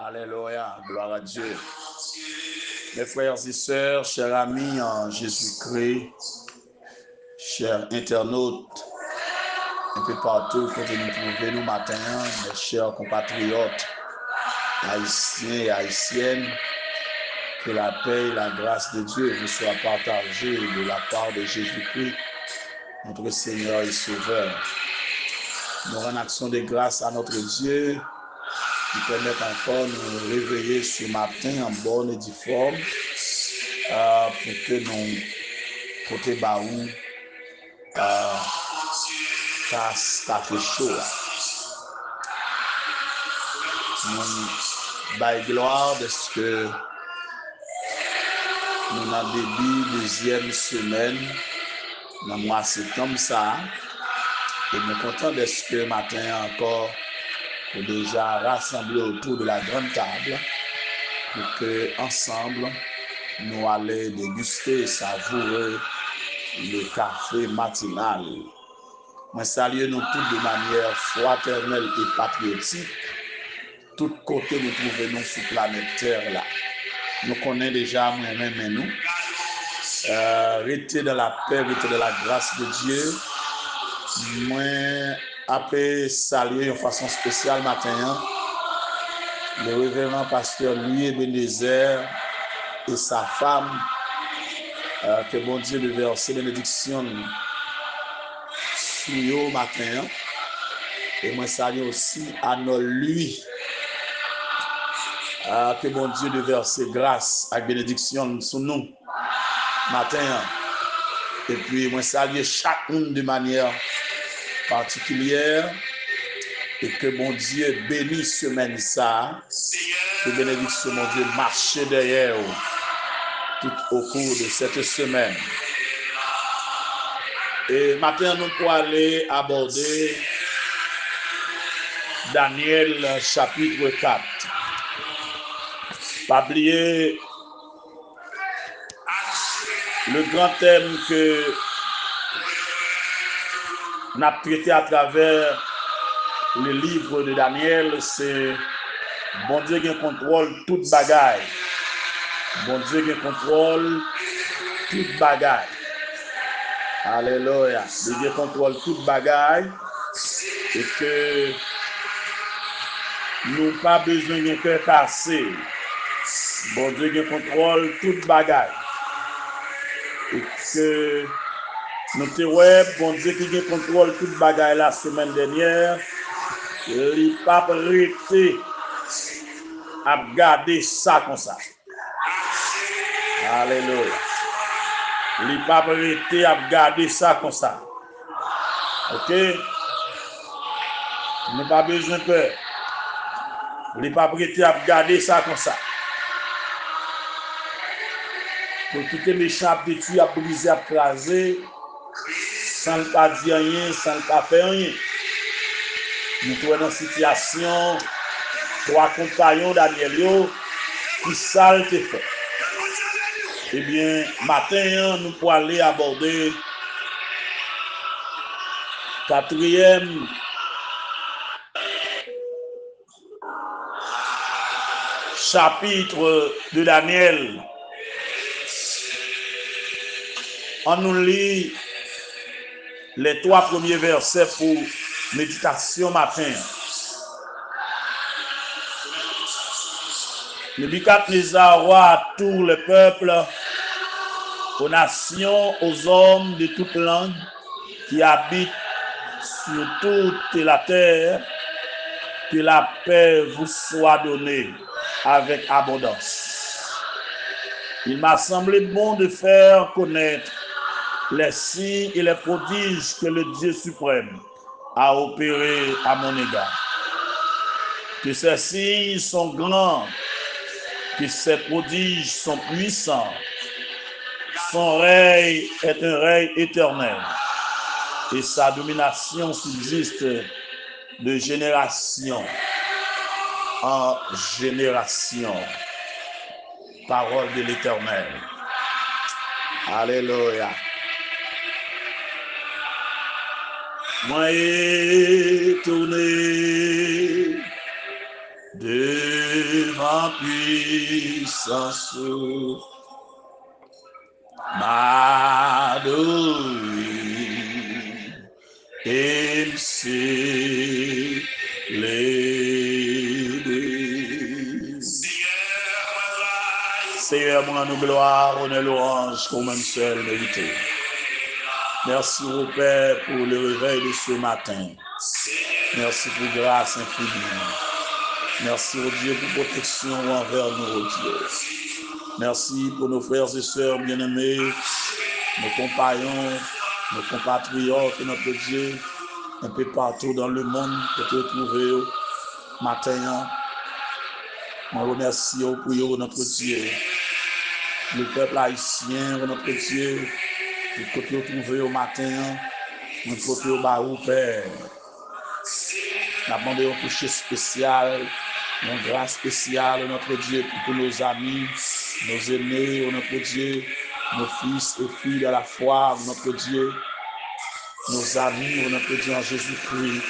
Alléluia, gloire à Dieu. Mes frères et sœurs, chers amis en Jésus-Christ, chers internautes, un peu partout, quand nous trouvons nous matin, mes chers compatriotes, haïtiens et haïtiennes, que la paix et la grâce de Dieu vous soient partagées de la part de Jésus-Christ, notre Seigneur et Sauveur. Nous rendons action de grâce à notre Dieu qui permet encore de nous réveiller ce matin en bonne et due forme pour que nous côté baou ça fait chaud. Nous bail gloire de ce que nous avons début deuxième semaine dans le mois de septembre ça et nous sommes contents de ce que matin encore nous déjà rassemblés autour de la grande table pour que ensemble nous allons déguster et savourer le café matinal. Je salue nous tous de manière fraternelle et patriotique. Tout côté nous trouvons sur la planète Terre là. Nous connaissons déjà moi-même et nous. Rester dans la paix, rester dans la grâce de Dieu. Moi, après saluer de façon spéciale matin, le révérend pasteur Louis Ebenezer et sa femme, que bon Dieu le verset bénédiction sur eux matin. Et moi salue aussi à nos lui. Que bon Dieu de verser grâce et bénédiction sur nous matin. Et puis moi salue chacun de manière particulière. Et que bon Dieu bénisse semaine ça. Que bénédiction mon Dieu marche derrière tout au cours de cette semaine. Et maintenant nous pourrons aller aborder Daniel chapitre 4. Pas oublier le grand thème que nous avons traité à travers le livre de Daniel, c'est bon Dieu qui contrôle toute bagaille. Bon Dieu qui contrôle toute bagaille. Alléluia. Dieu contrôle toute bagaille et que nous n'avons pas besoin d'un cœur cassé. Bon Dieu qui contrôle toute bagaille. Et que nous te bon Dieu qui contrôle toute bagaille la semaine dernière, il n'a pas arrêté à garder ça comme ça. Alléluia. Il n'a pas arrêté à garder ça comme ça. Ok? Il n'a pas besoin de peur. Il n'a pas arrêté à garder ça comme ça. Pour tout les méchants de tuer, à briser, à craser, sans ne pas dire rien, sans ne pas faire rien. Nous sommes dans une situation pour accompagner Daniel qui ça te fait. Eh bien, matin, nous pourrons aller aborder quatrième chapitre de Daniel. On nous lit les 3 premiers versets pour méditation matin. Nebuchadnezzar, roi à tout le peuple, aux nations, aux hommes de toute langue qui habitent sur toute la terre, que la paix vous soit donnée avec abondance. Il m'a semblé bon de faire connaître les signes et les prodiges que le Dieu suprême a opérés à mon égard. Que ces signes sont grands, que ces prodiges sont puissants. Son règne est un règne éternel et sa domination subsiste de génération en génération. Parole de l'Éternel. Alléluia. Moi tourné devant puissance, m'adorer, et m'célébrer. Seigneur, moi, nous gloire, honneur, louange, comme un seul mérité. Merci au Père pour le réveil de ce matin. Merci pour grâce infinie. Merci au Dieu pour protection envers nous, au Dieu. Merci pour nos frères et sœurs bien-aimés, nos compagnons, nos compatriotes, notre Dieu, un peu partout dans le monde, pour te trouver matin. Nous remercions pour notre Dieu. Le peuple haïtien, notre Dieu, pour te trouver au matin, nous pour te barou, Père. Nous avons demandé un toucher spécial, une grâce spéciale, notre Dieu, pour tous nos amis, nos aînés, notre Dieu, nos fils et filles de la foi, notre Dieu, nos amis, notre Dieu en Jésus-Christ.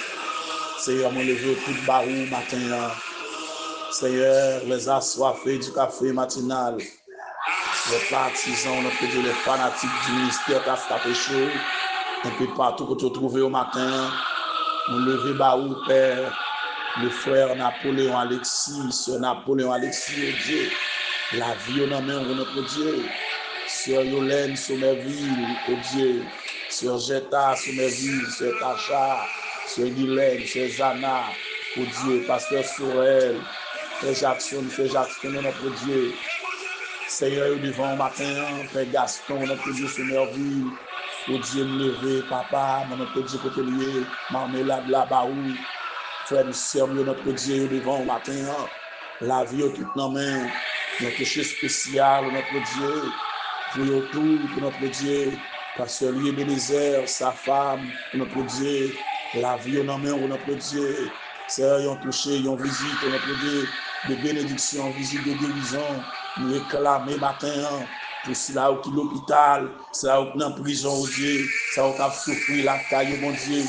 Seigneur, nous levons tout barou matin. Seigneur, les assoiffés du café matinal, les partisans, notre Dieu, les fanatiques du ministère Tafta chaud, un peu partout que tu trouves au matin, nous levons barou, Père, le frère Napoléon Alexis, sœur Napoléon Alexis, oh Dieu, la vie au nom de notre Dieu, sœur Yolène Sommerville, oh Dieu, sœur Jetta Sommerville, sœur Tacha, sœur Guylaine, sœur Zana, oh Dieu, pasteur Sorel, frère Jackson, notre Dieu, Seigneur, devant le matin, Père Gaston, notre Dieu Sommerville, oh Dieu, me lever, papa, notre Dieu, côté lié, marmelade là-bas, frère, nous servons notre Dieu devant le matin, la vie au tout nos mains, notre toucher spécial, notre Dieu, pour tout, pour notre Dieu, pasteur Louis Bénézer, sa femme, notre Dieu, la vie au nos mains, notre Dieu, Seigneur, ont touché, ont visite, notre Dieu, de bénédiction, visite de guérison, nous réclamer matin, pour cela qui l'hôpital, cela qui est en prison, oh Dieu, cela qui a souffert la caille, mon Dieu.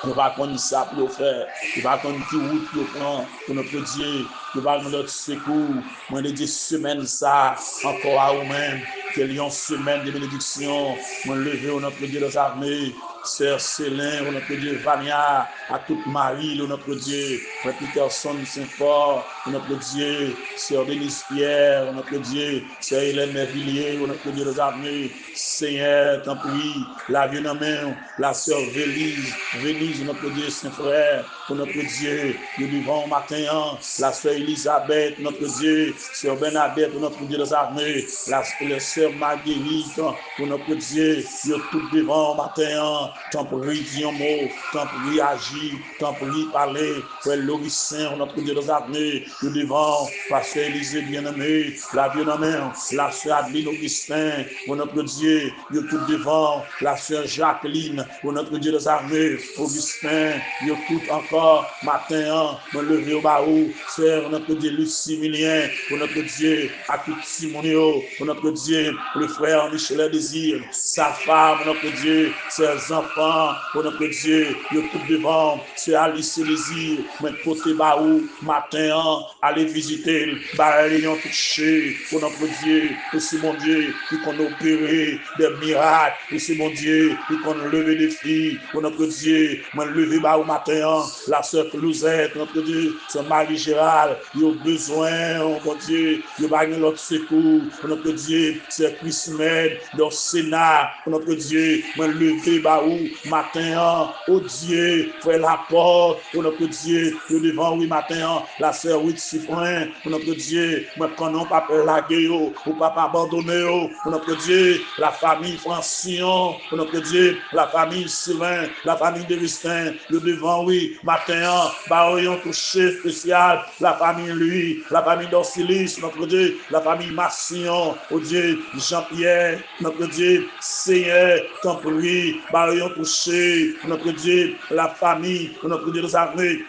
On va connaître ça pour le faire. On va connaître qui route pour prendre pour notre Dieu. On va connaître notre secours. Moi, je dis semaine ça, encore à vous-même. Quelle une semaine de bénédiction. Moi, lever notre Dieu dans l'armée. Sœur Célin, notre Dieu, Vania, à toute Marie, notre Dieu, Frère Peterson, Saint-Fort, notre Dieu, Sœur Denise Pierre, notre Dieu, Sœur Hélène Mervilliers, notre Dieu, les armées, Seigneur, t'en prie, la vie en main, la Sœur Vélise, notre Dieu, Saint-Frère, pour notre Dieu, nous vivons matin, la Sœur Elisabeth, notre Dieu, Sœur Bernadette, notre Dieu, les armées, la Sœur Marguerite, pour notre Dieu, nous tout devant matin, tant pour dire mot, tant pour agir, tant pour parler, frère Loris Saint, notre Dieu des armées, nous devons, pasteur Élisée bien-aimé, la bien-aimée, la sœur Adeline Augustin, pour notre Dieu, nous tout devant, la sœur Jacqueline, pour notre Dieu des armées, Augustin, nous tout encore, matin, nous lever au barou, sœur, notre Dieu Lucie Milien, pour notre Dieu, à tout Simonio, pour notre Dieu, le frère Michel Désir, sa femme, notre Dieu, ses enfants, pour notre Dieu, nous tout devant, c'est Alice Désir, mais côté barou, matin, aller visiter, balayon touché, pour notre Dieu, aussi mon Dieu, qui qu'on opéré des miracles, aussi mon Dieu, qui qu'on levé des filles, pour notre Dieu, moi levé barou matin, la sœur Clouzette, notre Dieu, c'est Marie Gérald, il a besoin, oh mon Dieu, il va gagner l'autre secours, pour notre Dieu, c'est Chris Med, dans le Sénat, pour notre Dieu, moi levé barou matin, oh Dieu, frère la porte, pour notre Dieu, nous devant oui matin, la sœur Ruth Sifrin, pour notre Dieu, moi quand on pas laguer, ou pas abandonner, pour notre Dieu, la famille Francillon, pour notre Dieu, la famille Sylvain, la famille de Justin, nous devant oui matin, baroyon touché spécial, la famille lui, la famille d'Orsilis, notre Dieu, la famille Massillon, oh Dieu, Jean-Pierre, notre Dieu, Seigneur, t'en prie, baroyon touché, notre Dieu, la famille, notre Dieu, les armées,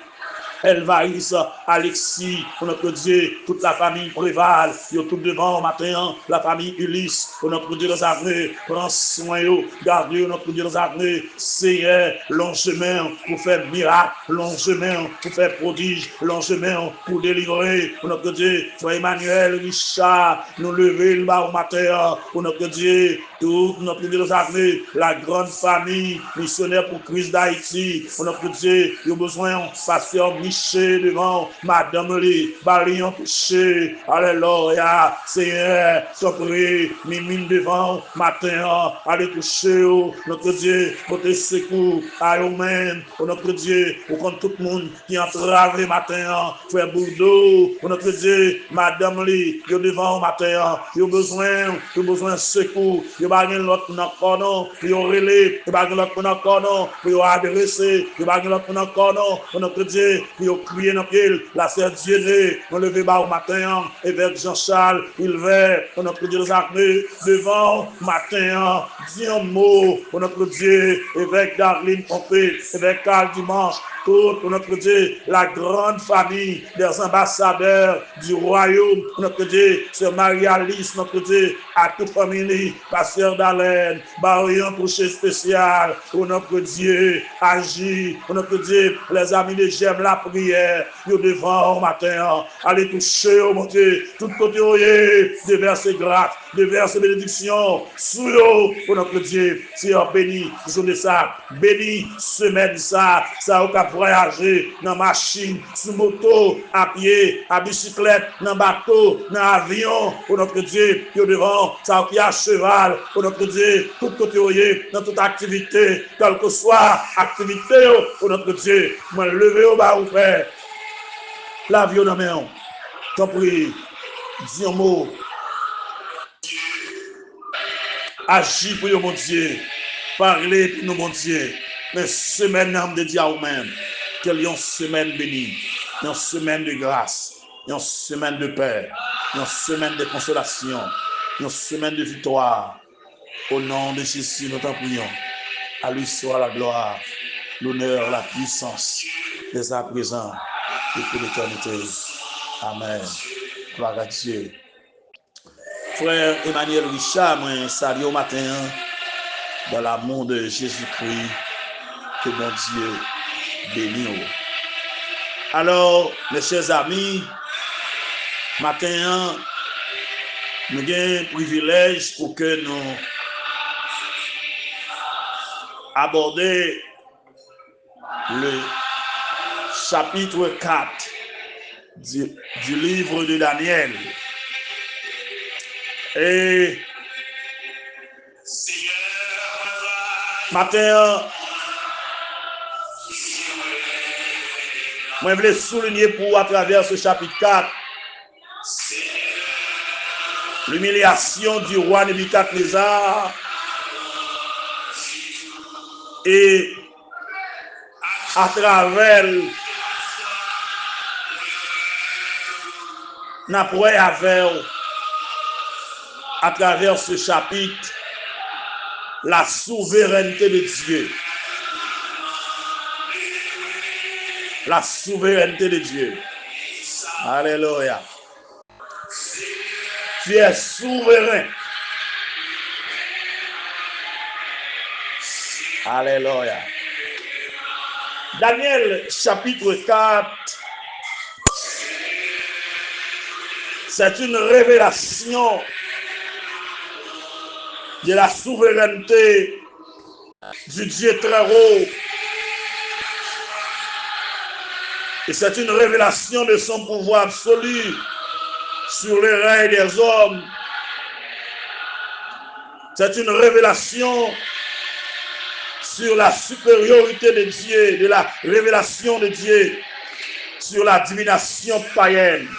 Elvaïs, Alexis, pour notre Dieu, toute la famille Préval, yo tout devant matin, la famille Ulysse, pour notre Dieu dans armée, prends soin, gardez notre Dieu dans armée, Seigneur, long chemin pour faire miracle, long chemin pour faire prodige, long chemin pour délivrer, pour notre Dieu, frère Emmanuel, Richard, nous lever le bas au matin, pour notre Dieu, toute notre Dieu dans armée, la grande famille missionnaire pour Christ d'Haïti, pour notre Dieu, il y a besoin, pasteur Michel devant, Madame Lee, Barion touché, alléluia, Seigneur, surpris, Mimine devant, matin, allez toucher, notre Dieu, pour tes secours, à eux-mêmes, pour notre Dieu, pour contre tout le monde qui entrave matin, frère Bourdeau, pour notre Dieu, Madame Lee, il y a devant, matin, il y a besoin de secours, il y a besoin l'autre encore non, il y a relais, il y a besoin l'autre encore non, il y a adressé, il y a besoin l'autre encore non, pour notre Dieu, il y a crié dans pied, la sœur Dieu, on levé bas au matin, évêque Jean-Charles, il va, pour notre Dieu nous armées, devant, matin, dis un mot, pour notre Dieu, évêque Darlene Pompé, évêque Carl Dimanche, pour notre Dieu, la grande famille des ambassadeurs du royaume, notre Dieu, sœur Marie-Alice, notre Dieu, à toute famille, pasteur d'Alain, Barion couché spécial, pour notre Dieu, agit, pour notre Dieu, les amis de j'aime la prière, nous devant au matin, allez toucher au mon Dieu, tout côté, de verser grâce, de verser bénédiction, sous l'eau, pour notre Dieu, Seigneur béni, journée ça, béni, semaine ça au cap voyager dans machine, sur moto, à pied, à bicyclette, dans bateau, dans avion, pour notre Dieu, qui est devant, ça qui à cheval, pour notre Dieu, tout côté, dans toute activité, quelle que soit activité, pour notre Dieu, moi lever au bas au père, l'avion dans main, t'en prie, dis un mot, agis pour mon Dieu, parlez pour nous, mon Dieu, mais semaine d'âme de Dieu à vous-même. Quelle une semaine bénie, une semaine de grâce, une semaine de paix, une semaine de consolation, une semaine de victoire. Au nom de Jésus, nous t'en prions. À lui soit la gloire, l'honneur, la puissance, dès à présent et pour l'éternité. Amen. Gloire à Dieu. Frère Emmanuel Richard, moi, salut au matin dans l'amour de Jésus-Christ. Que mon Dieu bénisse. Alors, mes chers amis, matin, nous avons un privilège pour que nous abordions le chapitre 4 du livre de Daniel. Et matin, moi, je voulais souligner pour à travers ce chapitre 4 l'humiliation du roi Nebuchadnezzar et à travers à travers ce chapitre la souveraineté de Dieu. La souveraineté de Dieu. Alléluia. Tu es souverain. Alléluia. Daniel chapitre 4, c'est une révélation de la souveraineté du Dieu très haut. Et c'est une révélation de son pouvoir absolu sur les règnes des hommes. C'est une révélation sur la supériorité de Dieu, de la révélation de Dieu sur la divination païenne.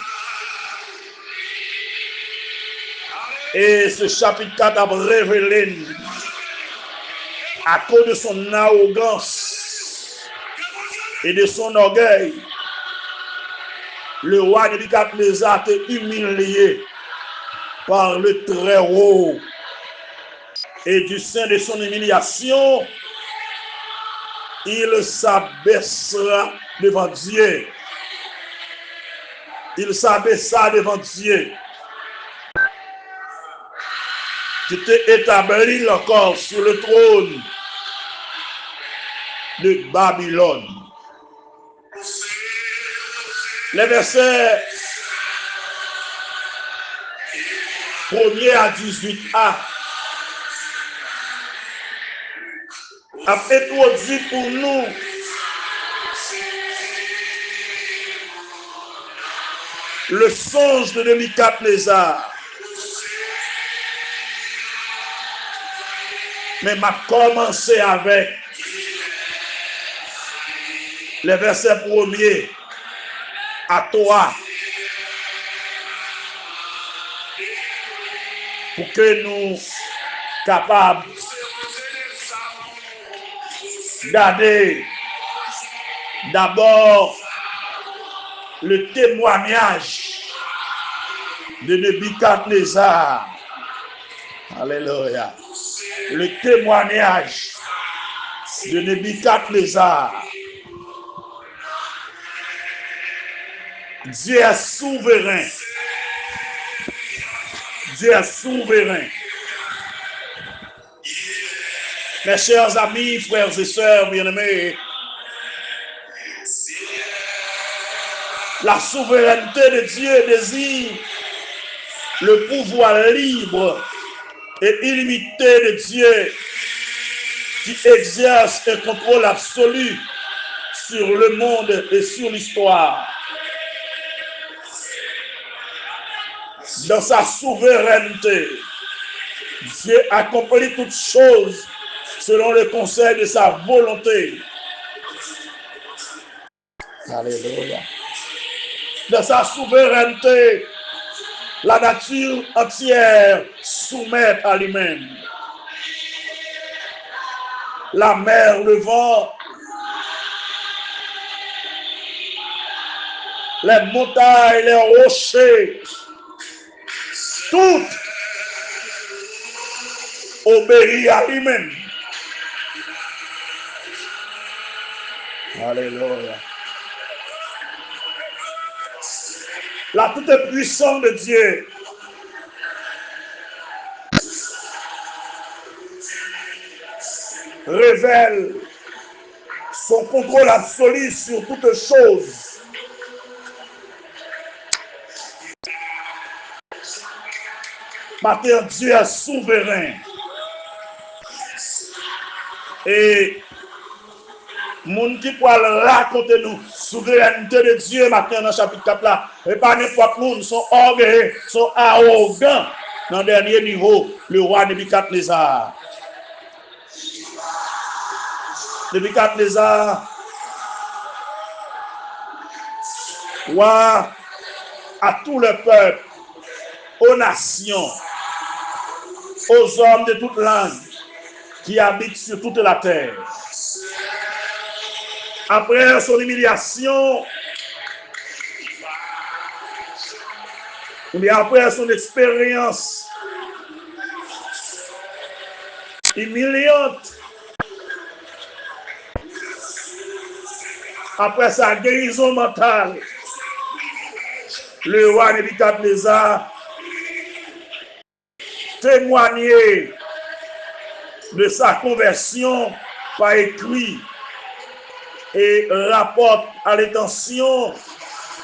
Et ce chapitre 4 a révélé, à cause de son arrogance et de son orgueil, le roi Nebuchadnezzar a été humilié par le Très-Haut. Et du sein de son humiliation, il s'abaissera devant Dieu il s'abaissa devant Dieu, qui était établi encore sur le trône de Babylone. Les versets 1er à 18a a introduit pour nous le songe de Nebuchadnezzar. Mais m'a commencé avec les versets 1er à 3 pour que nous capables garder d'abord le témoignage de Nebuchadnezzar. Alléluia. Le témoignage de Nebuchadnezzar. Dieu est souverain. Dieu est souverain. Mes chers amis, frères et sœurs bien-aimés, la souveraineté de Dieu désigne le pouvoir libre et illimité de Dieu qui exerce un contrôle absolu sur le monde et sur l'histoire. Dans sa souveraineté, Dieu accomplit toutes choses selon le conseil de sa volonté. Alléluia. Dans sa souveraineté, la nature entière soumet à lui-même. La mer, le vent, les montagnes, les rochers, tout obéit à lui-même. Alléluia. La toute puissance de Dieu révèle son contrôle absolu sur toutes choses. Matin, Dieu est souverain. Et moun qui peut raconter nous souveraineté de Dieu matin dans le chapitre 4 là, et pas n'importe moun sont orgueilleux, sont arrogants dans le dernier niveau, le roi Nebuchadnezzar. Nebuchadnezzar, roi à tout le peuple, aux nations, aux hommes de toute langue qui habitent sur toute la terre. Après son humiliation, ou bien après son expérience humiliante, après sa guérison mentale, le roi Nebuchadnezzar témoignait de sa conversion par écrit et rapporte à l'attention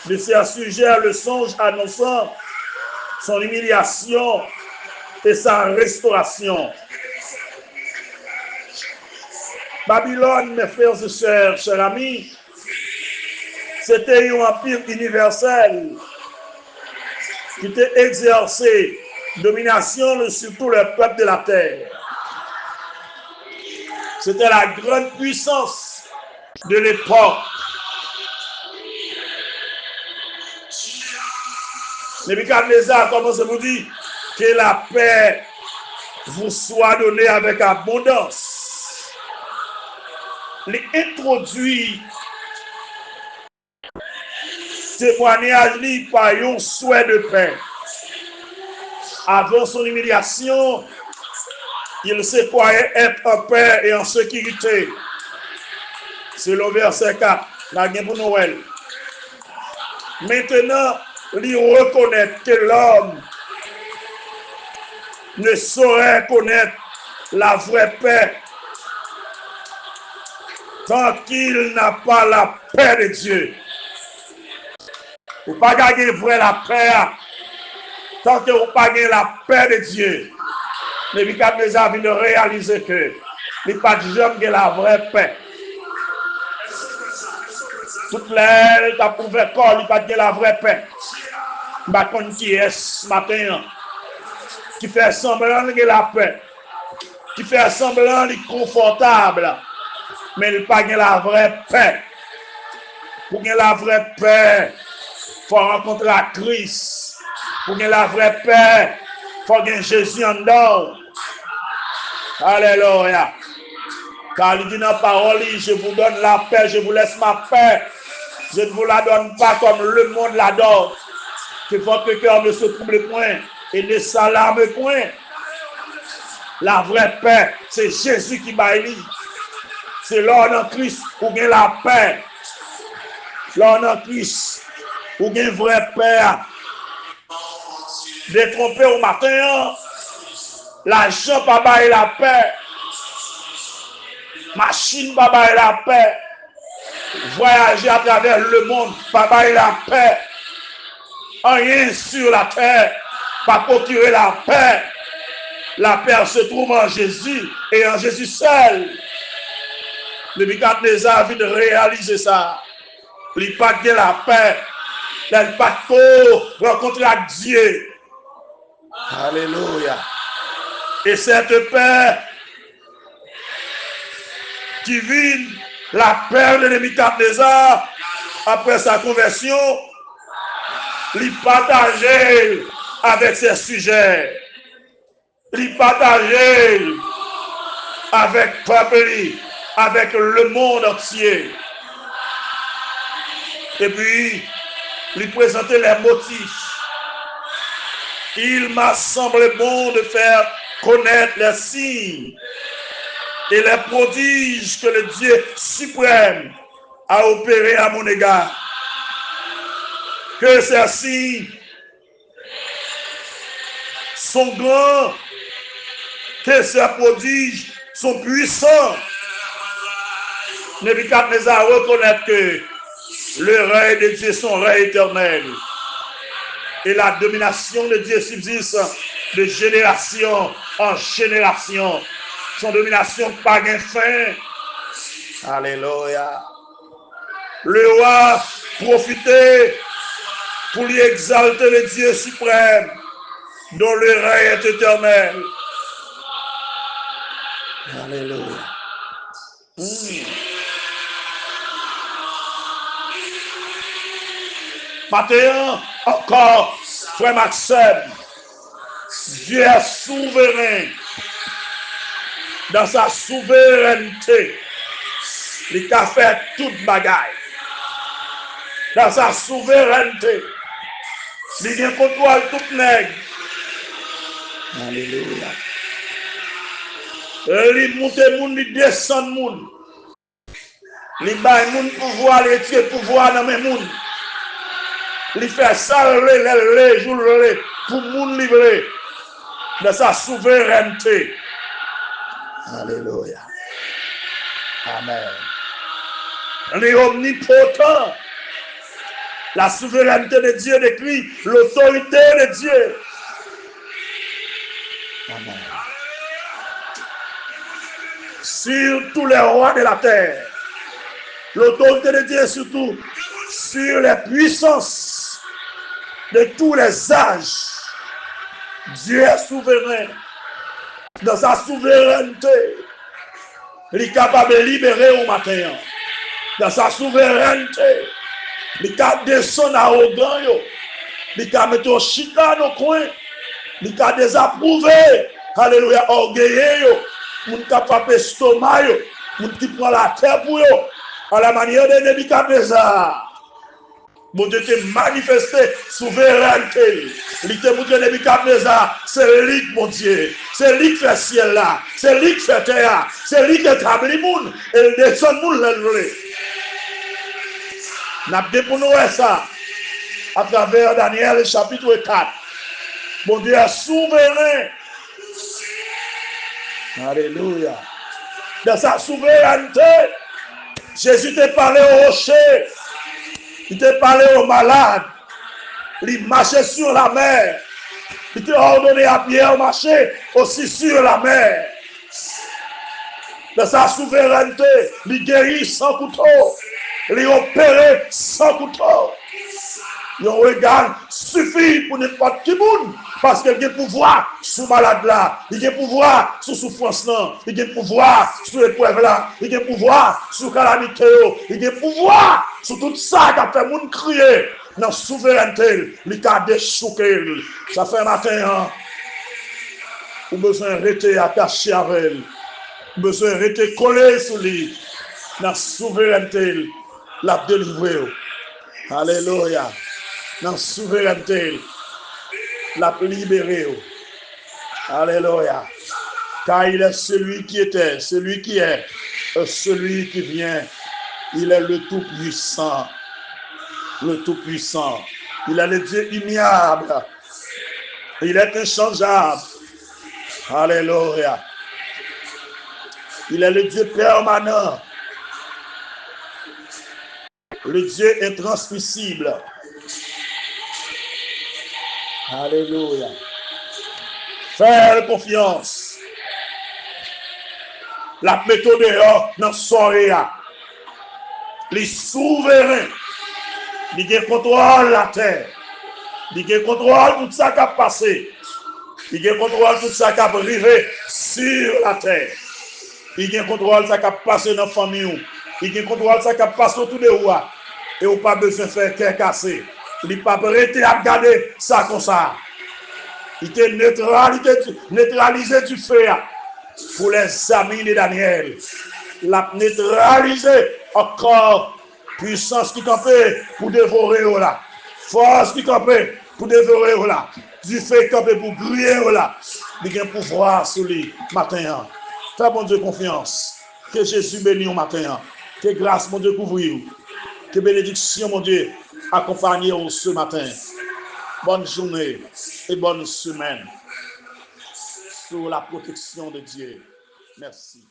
de ses sujets le songe annonçant son humiliation et sa restauration. Babylone, mes frères et sœurs, chers amis, c'était un empire universel qui était exercé domination sur tout le peuple de la terre. C'était la grande puissance de l'époque. Nebuchadnezzar commence à vous dire que la paix vous soit donnée avec abondance. Il introduit témoignage par un souhait de paix. Avant son humiliation, il se croyait être en paix et en sécurité. C'est le verset 4, la guerre pour Noël. Maintenant, lui reconnaître que l'homme ne saurait connaître la vraie paix tant qu'il n'a pas la paix de Dieu. Vous ne pouvez pas gagner la paix tant que vous n'avez pas la paix de Dieu. Nebuchadnezzar vient de réaliser que il n'y a pas jamais la vraie paix. Toute l'air qui a prouvé corps, il n'y a pas la vraie paix. Je ne sais pas qui est ce matin, qui fait semblant de la paix, qui fait semblant de confortable, mais il n'y a pas la vraie paix. Pour gagner la vraie paix, il faut rencontrer la Christ. Pour gagner la vraie paix, il faut gagner Jésus en dedans. Alléluia. Car il dit dans la parole, je vous donne la paix, je vous laisse ma paix. Je ne vous la donne pas comme le monde la donne. Que votre cœur ne se trouble point et ne s'alarme point. La vraie paix, c'est Jésus qui m'a élu. C'est l'homme en Christ pour gagner la paix. L'homme en Christ pour gagner vraie paix. Détromper au matin, l'argent pas bailler la paix. Machine pas bailler la paix. Voyager à travers le monde pas bailler la paix. Rien sur la terre pas procurer la paix. La paix se trouve en Jésus et en Jésus seul. Le Nebuchadnezzar vient de réaliser ça. Il n'y a pas de la paix. Il n'y a pas de rencontrer avec Dieu. Alléluia. Et cette paix qui vit la paix de Nebuchadnezzar après sa conversion, il partageait avec ses sujets. Il partageait avec le peuple, avec le monde entier. Et puis, il présentait les motifs. Il m'a semblé bon de faire connaître les signes et les prodiges que le Dieu suprême a opéré à mon égard. Que ces signes sont grands, que ces prodiges sont puissants. Nebuchadnezzar reconnaît que le règne de Dieu est son règne éternel. Et la domination de Dieu subsiste de génération en génération. Son domination pas de fin. Alléluia. Le roi profitait pour lui exalter le Dieu suprême, dont le règne est éternel. Alléluia. Maintenant, encore, frère Maxime, Dieu est souverain. Dans sa souveraineté, il a fait toute bagaille. Dans sa souveraineté, il contrôle toute nègre. Alléluia. Il monte le monde, il descend le monde. Il bat le monde pouvoir, il tire le pouvoir dans le monde. Il fait ça, le jour pour le monde livré. Dans sa souveraineté. Alléluia. Amen. Il est omnipotent. La souveraineté de Dieu décrit l'autorité de Dieu. Amen. Sur tous les rois de la terre. L'autorité de Dieu surtout sur les puissances de tous les âges. Dieu est souverain. Dans sa souveraineté, il est capable de libérer au matin. Dans sa souveraineté, il est capable de descendre arrogant. Il est capable de mettre au chita dans le coin. Il est capable de désapprouver. Alléluia, orgueilleux. Il est capable de l'estomac. Il qui prend la terre pour eux. À la manière de Nebuchadnezzar. Mon Dieu te manifesté souveraineté. Il te montre Nebuchadnezzar, c'est lui, mon Dieu. C'est lui qui fait ciel là. C'est lui qui fait terre. C'est lui qui établit le monde. Et il descend le monde. N'a pas pour nous ça. à travers Daniel chapitre 4. Mon Dieu est souverain. Alléluia. Dans sa souveraineté, Jésus t'a parlé au rocher. Il t'a parlé aux malades. Il marchait sur la mer. Il t'a ordonné à Pierre de marcher aussi sur la mer. Dans sa souveraineté, il guérit sans couteau. Il opère sans couteau. Yon regard suffit pour n'importe qui monde parce qu'il a pouvoir sur malade là, il a pouvoir sur souffrance là, il a pouvoir sur épreuve là, il a pouvoir sur calamité, il a pouvoir sur tout ça qui a fait monde crier dans souveraineté, il a déchouqué. Ça fait matin, hein? Ou besoin de rester attaché à elle, besoin de rester collé sur lui, dans souveraineté, la délivrer. Alléluia. Dans la souveraineté, la libérer. Alléluia. Car il est celui qui était, celui qui est, celui qui vient. Il est le Tout-Puissant. Le Tout-Puissant. Il est le Dieu immuable. Il est inchangeable. Alléluia. Il est le Dieu permanent. Le Dieu intransmissible. Alléluia. Faire confiance. La méthode dans soirée. Les souverains. Il contrôle la terre. Il contrôle tout ça qui a passé. Il contrôle tout ça qui a arrivé sur la terre. Il contrôle ça qui a passé dans la famille. Il contrôle ça qui a passé autour de vous. Et vous n'avez pas besoin de faire cœur cassé. Il n'a pas arrêté à regarder ça comme ça. Il t'a neutralisé du feu pour les amis de Daniel. L'a neutralisé encore. Puissance qui campait pour dévorer là. Force qui campait pour dévorer là. Du feu qui campait pour brûler là. Il a un pouvoir sur lui matin. Fais mon Dieu confiance. Que Jésus bénisse au matin. Que grâce mon Dieu couvre. Que bénédiction mon Dieu accompagne ce matin. Bonne journée et bonne semaine sous la protection de Dieu. Merci.